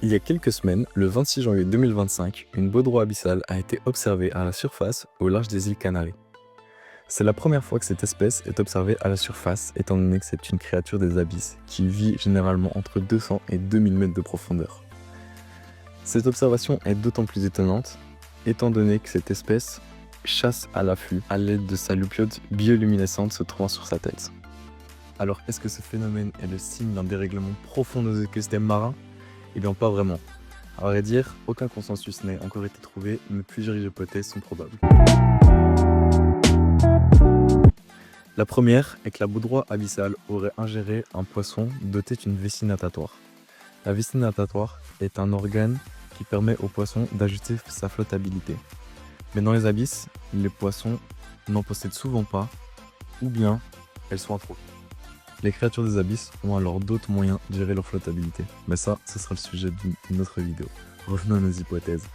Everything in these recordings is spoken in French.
Il y a quelques semaines, le 26 janvier 2025, une baudroie abyssale a été observée à la surface au large des îles Canaries. C'est la première fois que cette espèce est observée à la surface, étant donné que c'est une créature des abysses qui vit généralement entre 200 et 2000 mètres de profondeur. Cette observation est d'autant plus étonnante, étant donné que cette espèce chasse à l'affût à l'aide de sa loupiote bioluminescente se trouvant sur sa tête. Alors, est-ce que ce phénomène est le signe d'un dérèglement profond de nos écosystèmes marins ? Eh bien, pas vraiment. À vrai dire, aucun consensus n'est encore été trouvé, mais plusieurs hypothèses sont probables. La première est que la baudroie abyssale aurait ingéré un poisson doté d'une vessie natatoire. La vessie natatoire est un organe qui permet au poisson d'ajuster sa flottabilité. Mais dans les abysses, les poissons n'en possèdent souvent pas, ou bien elles sont atrophiées. Les créatures des abysses ont alors d'autres moyens de gérer leur flottabilité. Mais ça, ce sera le sujet d'une autre vidéo. Revenons à nos hypothèses.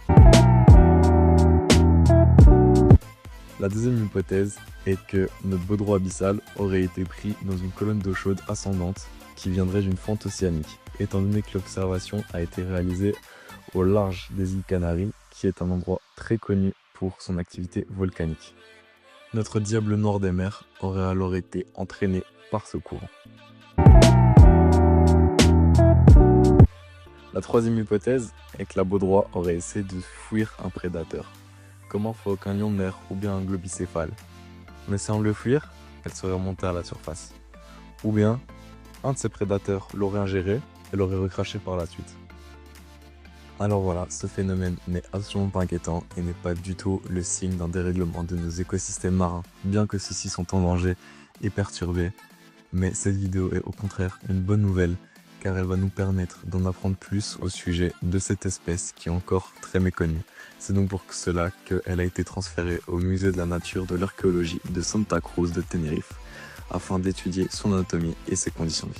La deuxième hypothèse est que notre baudroie abyssale aurait été pris dans une colonne d'eau chaude ascendante qui viendrait d'une fente océanique, étant donné que l'observation a été réalisée au large des îles Canaries, qui est un endroit très connu pour son activité volcanique. Notre diable noir des mers aurait alors été entraîné par ce courant. La troisième hypothèse est que la baudroie aurait essayé de fuir un prédateur, comme un phoque, un lion de mer ou bien un globicéphale. En essayant de le fuir, elle serait remontée à la surface. Ou bien, un de ces prédateurs l'aurait ingéré et l'aurait recraché par la suite. Alors voilà, ce phénomène n'est absolument pas inquiétant et n'est pas du tout le signe d'un dérèglement de nos écosystèmes marins, bien que ceux-ci sont en danger et perturbés. Mais cette vidéo est au contraire une bonne nouvelle, car elle va nous permettre d'en apprendre plus au sujet de cette espèce qui est encore très méconnue. C'est donc pour cela qu'elle a été transférée au musée de la nature de l'archéologie de Santa Cruz de Tenerife, afin d'étudier son anatomie et ses conditions de vie.